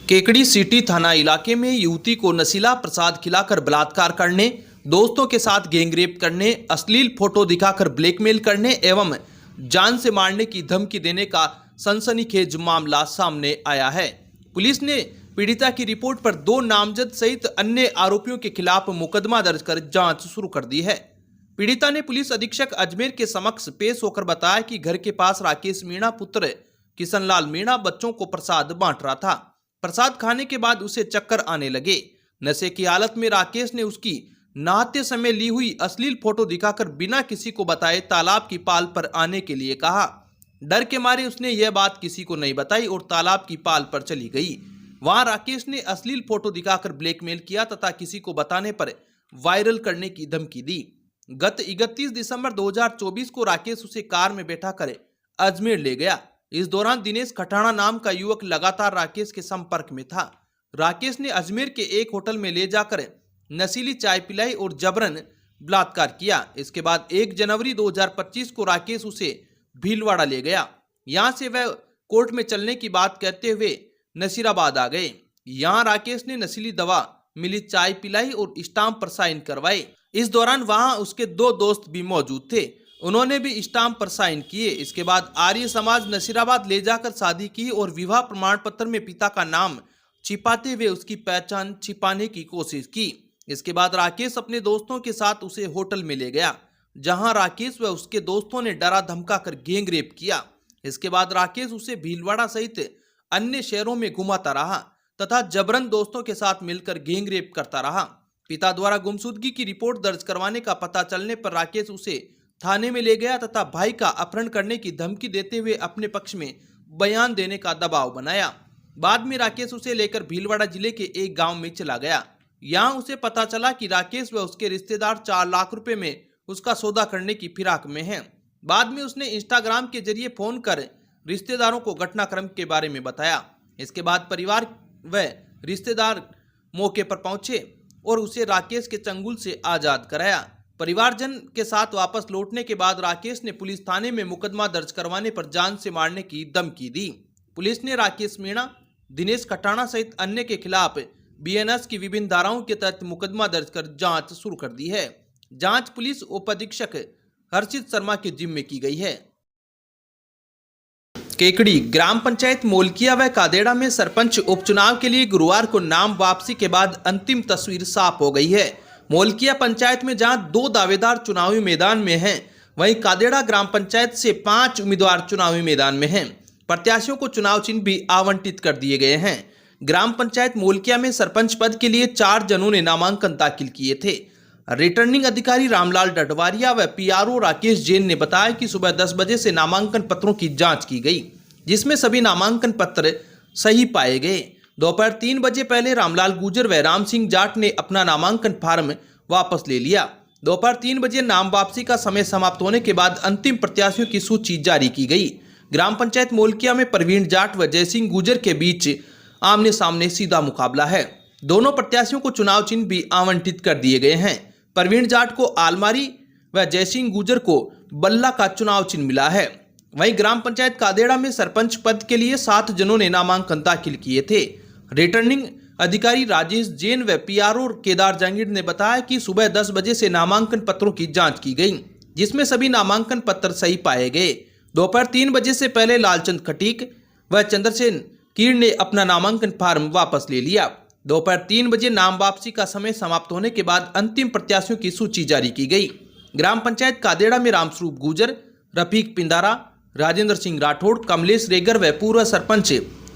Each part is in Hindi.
केकड़ी सिटी थाना इलाके में युवती को नशीला प्रसाद खिलाकर बलात्कार करने, दोस्तों के साथ गैंगरेप करने, अश्लील फोटो दिखाकर ब्लैकमेल करने एवं जान से मारने की धमकी देने का सनसनीखेज मामला सामने आया है। पुलिस ने पीड़िता की रिपोर्ट पर 2 नामजद सहित अन्य आरोपियों के खिलाफ मुकदमा दर्ज कर जांच शुरू कर दी है। पीड़िता ने पुलिस अधीक्षक अजमेर के समक्ष पेश होकर बताया कि घर के पास राकेश मीणा पुत्र किशनलाल मीणा बच्चों को प्रसाद बांट रहा था। प्रसाद खाने के बाद उसे चक्कर आने लगे। नशे की हालत में राकेश ने उसकी नहाते समय ली हुई अश्लील फोटो दिखाकर बिना किसी को बताए तालाब की पाल पर आने के लिए कहा। डर के मारे उसने यह बात किसी को नहीं बताई और तालाब की पाल पर चली गई। वहां राकेश ने अश्लील फोटो दिखाकर ब्लैकमेल किया तथा किसी को बताने पर वायरल करने की धमकी दी। गत 31 दिसंबर 2024 को राकेश उसे कार में बैठा कर अजमेर ले गया। इस दौरान दिनेश खटाणा नाम का युवक लगातार राकेश के संपर्क में था। राकेश ने अजमेर के एक होटल में ले जाकर नशीली चाय पिलाई और जबरन बलात्कार किया। इसके बाद 1 जनवरी 2025 को राकेश उसे भीलवाड़ा ले गया। यहां से वह कोर्ट में चलने की बात कहते हुए नसीराबाद आ गए। यहां राकेश ने नशीली दवा मिली चाय पिलाई और स्टाम्प पर साइन करवाए। इस दौरान वहां उसके 2 दोस्त भी मौजूद थे, उन्होंने भी स्टाम्प पर साइन किए। इसके बाद आर्य समाज नसीराबाद ले जाकर शादी की और विवाह प्रमाण पत्र में पिता का नाम छिपाते हुए उसकी पहचान छिपाने की कोशिश की। इसके बाद राकेश अपने दोस्तों के साथ उसे होटल में ले गया, जहां राकेश व उसके दोस्तों ने डरा धमका कर गैंगरेप किया। इसके बाद राकेश उसे भीलवाड़ा सहित अन्य शहरों में घुमाता रहा तथा जबरन दोस्तों के साथ मिलकर गैंगरेप करता रहा। पिता द्वारा गुमशुदगी की रिपोर्ट दर्ज करवाने का पता चलने पर राकेश उसे थाने में ले गया तथा भाई का अपहरण करने की धमकी देते हुए अपने पक्ष में बयान देने का दबाव बनाया। बाद में राकेश उसे लेकर भीलवाड़ा जिले के एक गांव में चला गया। यहां उसे पता चला कि राकेश व उसके रिश्तेदार 4 लाख रुपए में उसका सौदा करने की फिराक में हैं। बाद में उसने इंस्टाग्राम के जरिए फोन कर रिश्तेदारों को घटनाक्रम के बारे में बताया। इसके बाद परिवार व रिश्तेदार मौके पर पहुंचे और उसे राकेश के चंगुल से आजाद कराया। परिवारजन के साथ वापस लौटने के बाद राकेश ने पुलिस थाने में मुकदमा दर्ज करवाने पर जान से मारने की धमकी दी। पुलिस ने राकेश मीणा, दिनेश खटाणा सहित अन्य के खिलाफ बीएनएस की विभिन्न धाराओं के तहत मुकदमा दर्ज कर जांच शुरू कर दी है। जांच पुलिस उप अधीक्षक हर्षित शर्मा के जिम्मे की गई है। केकड़ी ग्राम पंचायत मोलकिया व कादेड़ा में सरपंच उपचुनाव के लिए गुरुवार को नाम वापसी के बाद अंतिम तस्वीर साफ हो गई है। मोलकिया पंचायत में जहां 2 दावेदार चुनावी मैदान में हैं, वहीं कादेड़ा ग्राम पंचायत से 5 उम्मीदवार चुनावी मैदान में हैं। प्रत्याशियों को चुनाव चिन्ह भी आवंटित कर दिए गए हैं। ग्राम पंचायत मोलकिया में सरपंच पद के लिए 4 जनों ने नामांकन दाखिल किए थे। रिटर्निंग अधिकारी रामलाल डडवारिया व पीआरओ राकेश जैन ने बताया कि सुबह 10 बजे से नामांकन पत्रों की जांच की गई, जिसमें सभी नामांकन पत्र सही पाए गए। दोपहर 3 बजे पहले रामलाल गुजर व राम सिंह जाट ने अपना नामांकन फार्म वापस ले लिया। दोपहर 3 बजे नाम वापसी का समय समाप्त होने के बाद अंतिम प्रत्याशियों की सूची जारी की गई। ग्राम पंचायत मोलकिया में प्रवीण जाट व जयसिंह गुजर के बीच आमने सामने सीधा मुकाबला है। दोनों प्रत्याशियों को चुनाव चिन्ह भी आवंटित कर दिए गए हैं। प्रवीण जाट को आलमारी व जयसिंह गुजर को बल्ला का चुनाव चिन्ह मिला है। वहीं ग्राम पंचायत कादेड़ा में सरपंच पद के लिए 7 जनों ने नामांकन दाखिल किए थे। रिटर्निंग अधिकारी राजेश जैन व पीआरओ केदार जहांगीर ने बताया कि सुबह 10 बजे से नामांकन पत्रों की जांच की गई, जिसमें सभी नामांकन पत्र सही पाए गए। दोपहर 3 बजे से पहले लालचंद खटीक व चंद्रसेन कीर ने अपना नामांकन फार्म वापस ले लिया। दोपहर 3 बजे नाम वापसी का समय समाप्त होने के बाद अंतिम प्रत्याशियों की सूची जारी की गई। ग्राम पंचायत कादेड़ा में रामस्वरूप गुजर, रफीक पिंदारा, राजेंद्र सिंह राठौड़, कमलेश रेगर व पूर्व सरपंच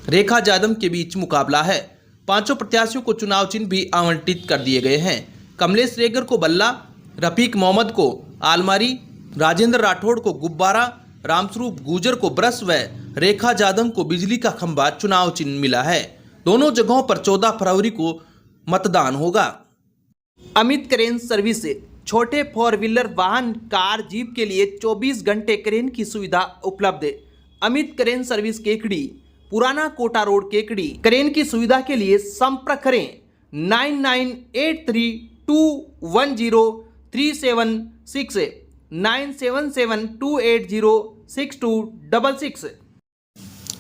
रेखा जादव के बीच मुकाबला है। 5 प्रत्याशियों को चुनाव चिन्ह भी आवंटित कर दिए गए हैं। कमलेश रेगर को बल्ला, रफीक मोहम्मद को आलमारी, राजेंद्र राठौड़ को गुब्बारा, रामस्वरूप गुजर को ब्रश व रेखा जादव को बिजली का खंभा चुनाव चिन्ह मिला है। दोनों जगहों पर 14 फरवरी को मतदान होगा। अमित क्रेन सर्विस छोटे 4 व्हीलर वाहन, कार, जीप के लिए 24 घंटे क्रेन की सुविधा उपलब्ध है। अमित क्रेन सर्विस केकड़ी, पुराना कोटा रोड केकड़ी। क्रेन की सुविधा के लिए संपर्क करें 9983210376 9772806266।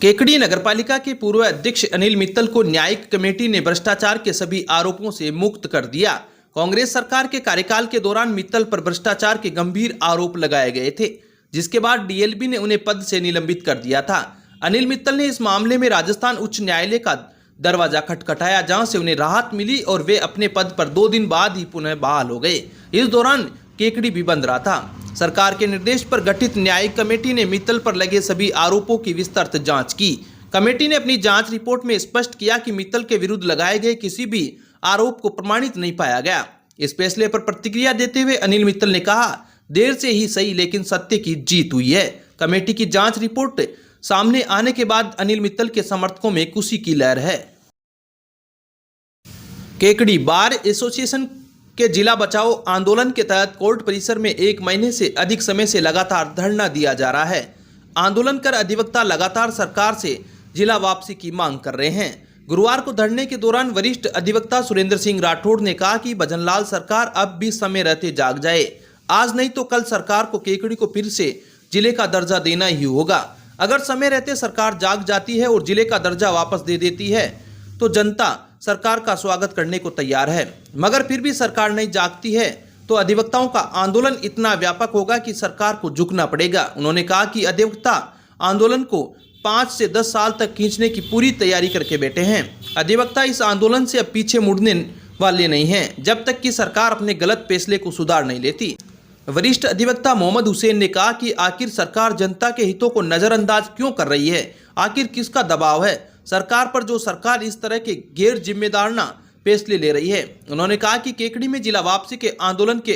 केकड़ी नगरपालिका के पूर्व अध्यक्ष अनिल मित्तल को न्यायिक कमेटी ने भ्रष्टाचार के सभी आरोपों से मुक्त कर दिया। कांग्रेस सरकार के कार्यकाल के दौरान मित्तल पर भ्रष्टाचार के गंभीर आरोप लगाए गए थे, जिसके बाद डीएलबी ने उन्हें पद से निलंबित कर दिया था। अनिल मित्तल ने इस मामले में राजस्थान उच्च न्यायालय का दरवाजा खटखटाया, जहां से उन्हें राहत मिली और वे अपने पद पर 2 दिन बाद ही पुनः बहाल हो गए। इस दौरान केकड़ी भी बंद रहा था। सरकार के निर्देश पर गठित न्यायिक कमेटी ने मित्तल पर लगे सभी आरोपों की विस्तृत जांच की। कमेटी ने अपनी जांच रिपोर्ट में स्पष्ट किया कि मित्तल के विरुद्ध लगाए गए किसी भी आरोप को प्रमाणित नहीं पाया गया। इस फैसले पर प्रतिक्रिया देते हुए अनिल मित्तल ने कहा, देर से ही सही लेकिन सत्य की जीत हुई है। कमेटी की जांच रिपोर्ट सामने आने के बाद अनिल मित्तल के समर्थकों में खुशी की लहर है। केकड़ी बार एसोसिएशन के जिला बचाओ आंदोलन के तहत कोर्ट परिसर में 1 महीने से अधिक समय से लगातार धरना दिया जा रहा है। आंदोलन कर अधिवक्ता लगातार सरकार से जिला वापसी की मांग कर रहे हैं। गुरुवार को धरने के दौरान वरिष्ठ अधिवक्ता सुरेंद्र सिंह राठौड़ ने कहा कि भजनलाल सरकार अब भी समय रहते जाग जाए, आज नहीं तो कल सरकार को केकड़ी को फिर से जिले का दर्जा देना ही होगा। अगर समय रहते सरकार जाग जाती है और जिले का दर्जा वापस दे देती है तो जनता सरकार का स्वागत करने को तैयार है, मगर फिर भी सरकार नहीं जागती है तो अधिवक्ताओं का आंदोलन इतना व्यापक होगा कि सरकार को झुकना पड़ेगा। उन्होंने कहा कि अधिवक्ता आंदोलन को 5 से 10 साल तक खींचने की पूरी तैयारी करके बैठे हैं। अधिवक्ता इस आंदोलन से अब पीछे मुड़ने वाले नहीं हैं जब तक कि सरकार अपने गलत फैसले को सुधार नहीं लेती। वरिष्ठ अधिवक्ता मोहम्मद हुसैन ने कहा कि आखिर सरकार जनता के हितों को नजरअंदाज क्यों कर रही है, आखिर किसका दबाव है सरकार पर जो सरकार इस तरह के गैर जिम्मेदाराना फैसले ले रही है। उन्होंने कहा कि केकड़ी में जिला वापसी के आंदोलन के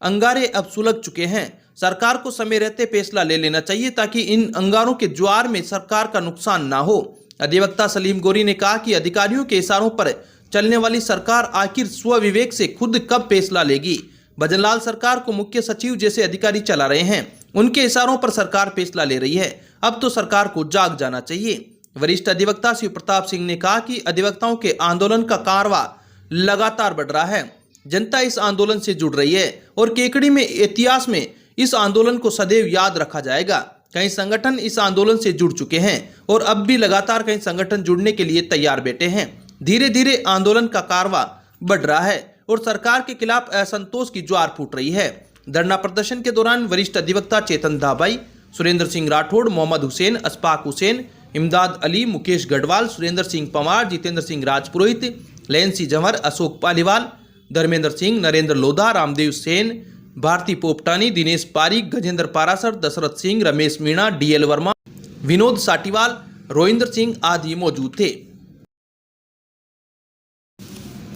अंगारे अब सुलग चुके हैं, सरकार को समय रहते फैसला ले लेना चाहिए ताकि इन अंगारों के ज्वार में सरकार का नुकसान ना हो। अधिवक्ता सलीम गोरी ने कहा कि अधिकारियों के इशारों पर चलने वाली सरकार आखिर स्वविवेक से खुद कब फैसला लेगी। भजनलाल सरकार को मुख्य सचिव जैसे अधिकारी चला रहे हैं, उनके इशारों पर सरकार फैसला ले रही है, अब तो सरकार को जाग जाना चाहिए। वरिष्ठ अधिवक्ता शिव प्रताप सिंह ने कहा कि अधिवक्ताओं के आंदोलन का कारवा लगातार बढ़ रहा है, जनता इस आंदोलन से जुड़ रही है और केकड़ी में इतिहास में इस आंदोलन को सदैव याद रखा जाएगा। कई संगठन इस आंदोलन से जुड़ चुके हैं और अब भी लगातार कई संगठन जुड़ने के लिए तैयार बैठे हैं। धीरे धीरे आंदोलन का कारवा बढ़ रहा है और सरकार के खिलाफ असंतोष की ज्वार फूट रही है। धरना प्रदर्शन के दौरान वरिष्ठ अधिवक्ता चेतन धाबाई, सुरेंद्र सिंह राठौड़, मोहम्मद हुसैन, अशफाक हुसैन, इमदाद अली, मुकेश गढ़वाल, सुरेंद्र सिंह पवार, जितेंद्र सिंह राजपुरोहित, लैंसी जंवर, अशोक पालीवाल, धर्मेंद्र सिंह, नरेंद्र लोधा, रामदेव सेन, भारती पोपटानी, दिनेश पारीक, गजेंद्र पारासर, दशरथ सिंह, रमेश मीणा, डीएल वर्मा, विनोद साटीवाल, रोहिंदर सिंह आदि मौजूद थे।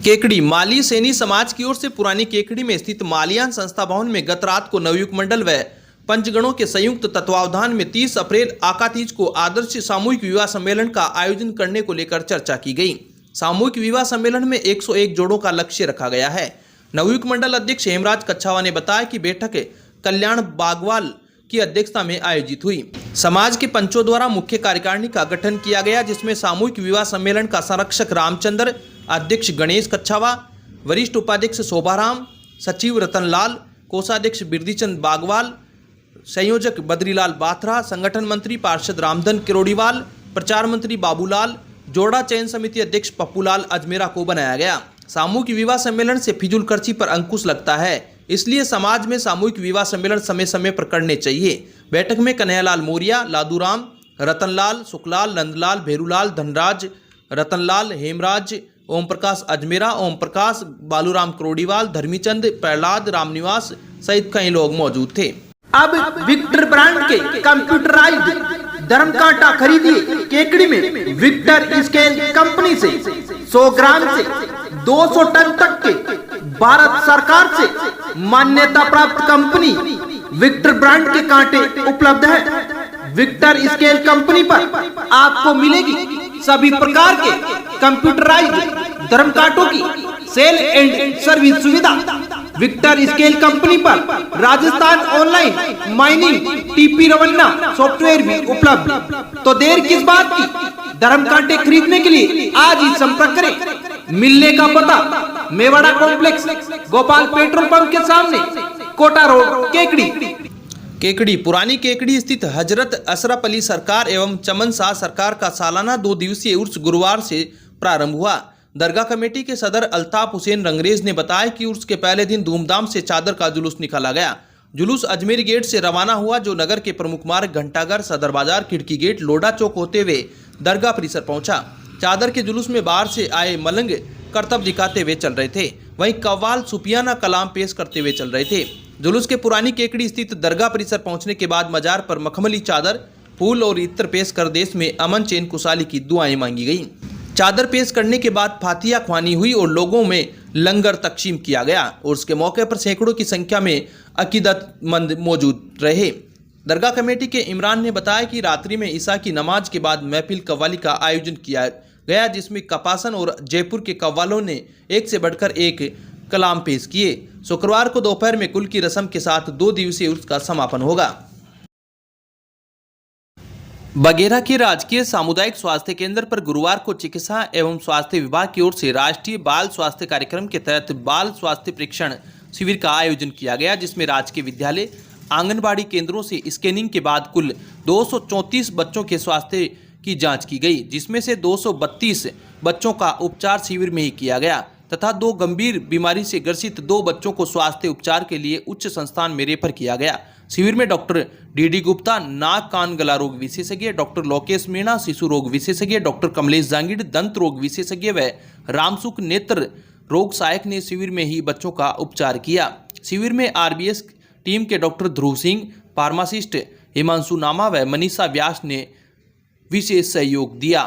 केकड़ी माली सैनी समाज की ओर से पुरानी केकड़ी में स्थित मालियान संस्था भवन में गत रात को नवयुग मंडल व पंचगणों के संयुक्त तत्वावधान में 30 अप्रैल आकातीज को आदर्श सामूहिक विवाह सम्मेलन का आयोजन करने को लेकर चर्चा की गई। सामूहिक विवाह सम्मेलन में 101 जोड़ों का लक्ष्य रखा गया है। नवयुग मंडल अध्यक्ष हेमराज कच्छावा ने बताया कि बैठक कल्याण बागवाल की अध्यक्षता में आयोजित हुई। समाज के पंचों द्वारा मुख्य कार्यकारिणी का गठन किया गया, जिसमें सामूहिक विवाह सम्मेलन का संरक्षक रामचंद्र, अध्यक्ष गणेश कच्छावा, वरिष्ठ उपाध्यक्ष शोभाराम, सचिव रतनलाल, कोषाध्यक्ष बिरदीचंद बागवाल, संयोजक बद्रीलाल बाथरा, संगठन मंत्री पार्षद रामधन किरोड़ीवाल, प्रचार मंत्री बाबूलाल, जोड़ा चयन समिति अध्यक्ष पप्पूलाल अजमेरा को बनाया गया। सामूहिक विवाह सम्मेलन से फिजूल खर्ची पर अंकुश लगता है, इसलिए समाज में सामूहिक विवाह सम्मेलन समय समय पर करने चाहिए। बैठक में कन्हैयालाल मौर्य, लादूराम, रतनलाल, सुखलाल, नंदलाल, भेरूलाल, धनराज, रतनलाल, हेमराज, ओम प्रकाश अजमेरा, ओम प्रकाश, बालूराम करोड़ीवाल, धर्मीचंद, प्रहलाद, रामनिवास सहित कई लोग मौजूद थे। अब विक्टर ब्रांड के कंप्यूटराइज्ड धर्म कांटा खरीदिए केकड़ी में विक्टर स्केल कंपनी से 100 ग्राम से 200 टन तक के भारत सरकार से मान्यता प्राप्त कंपनी विक्टर ब्रांड के कांटे उपलब्ध है। विक्टर स्केल कंपनी पर आपको मिलेगी सभी प्रकार के कंप्यूटराइज्ड धर्म कांटों की सेल एंड सर्विस सुविधा। विक्टर स्केल कंपनी पर Rajasthan online mining TP Revanna software भी उपलब्ध। तो देर किस बात की, धर्म कांटे खरीदने के लिए आज ही संपर्क करें। मिलने का पता Mewada complex, Gopal petrol pump के सामने, कोटा रोड, केकड़ी। केकड़ी पुरानी केकड़ी स्थित हजरत अशरफ अली सरकार एवं चमन शाह सरकार का सालाना 2 दिवसीय उर्स गुरुवार से प्रारंभ हुआ। दरगाह कमेटी के सदर अल्ताफ हुसैन रंगरेज ने बताया कि उर्स के पहले दिन धूमधाम से चादर का जुलूस निकाला गया। जुलूस अजमेर गेट से रवाना हुआ, जो नगर के प्रमुख मार्ग घंटाघर, सदर बाजार, खिड़की गेट, लोडा चौक होते हुए दरगाह परिसर पहुंचा। चादर के जुलूस में बाहर से आए मलंग करतब दिखाते हुए चल रहे थे, वहीं कव्वाल सुफियाना कलाम पेश करते हुए चल रहे थे। जुलूस के पुरानी केकड़ी स्थित दरगाह परिसर पहुंचने के बाद मजार पर मखमली चादर, फूल और इत्र पेश कर देश में अमन चैन खुशहाली की दुआएं मांगी गईं। चादर पेश करने के बाद फातिया ख्वानी हुई और लोगों में लंगर तकसीम किया गया और उसके मौके पर सैकड़ों की संख्या में अकीदतमंद मौजूद रहे। दरगाह कमेटी के इमरान ने बताया कि रात्रि में ईशा की नमाज के बाद महफिल कव्वाली का आयोजन किया गया, जिसमें कपासन और जयपुर के कव्वालों ने एक से बढ़कर एक कलाम पेश किए। शुक्रवार को दोपहर में कुल की रस्म के साथ 2 दिवसीय उर्स का समापन होगा। बगेरा के राजकीय सामुदायिक स्वास्थ्य केंद्र पर गुरुवार को चिकित्सा एवं स्वास्थ्य विभाग की ओर से राष्ट्रीय बाल स्वास्थ्य कार्यक्रम के तहत बाल स्वास्थ्य परीक्षण शिविर का आयोजन किया गया, जिसमें राजकीय विद्यालय आंगनबाड़ी केंद्रों से स्कैनिंग के बाद कुल 234 बच्चों के स्वास्थ्य की जांच की गई, जिसमें से 232 बच्चों का उपचार शिविर में ही किया गया तथा 2 गंभीर बीमारी से ग्रसित 2 बच्चों को स्वास्थ्य उपचार के लिए उच्च संस्थान में रेफर किया गया। शिविर में डॉक्टर डी गुप्ता नाक कान गला रोग विशेषज्ञ, डॉक्टर लोकेश मीणा शिशु रोग विशेषज्ञ, डॉक्टर कमलेश जांगिड़ दंत रोग विशेषज्ञ व रामसुख नेत्र रोग सहायक ने शिविर में ही बच्चों का उपचार किया। शिविर में आरबीएस टीम के डॉक्टर ध्रुव सिंह, फार्मासिस्ट हिमांशु नामा व मनीषा व्यास ने विशेष सहयोग दिया।